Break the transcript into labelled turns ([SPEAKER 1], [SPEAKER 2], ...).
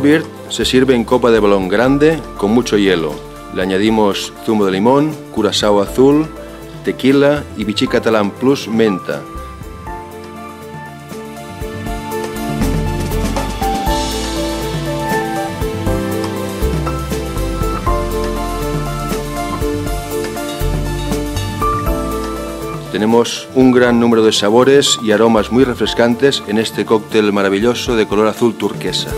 [SPEAKER 1] Bluebird se sirve en copa de balón grande con mucho hielo. Le añadimos zumo de limón, curazao azul, tequila y Vichy Catalán Plus menta. Tenemos un gran número de sabores y aromas muy refrescantes en este cóctel maravilloso de color azul turquesa.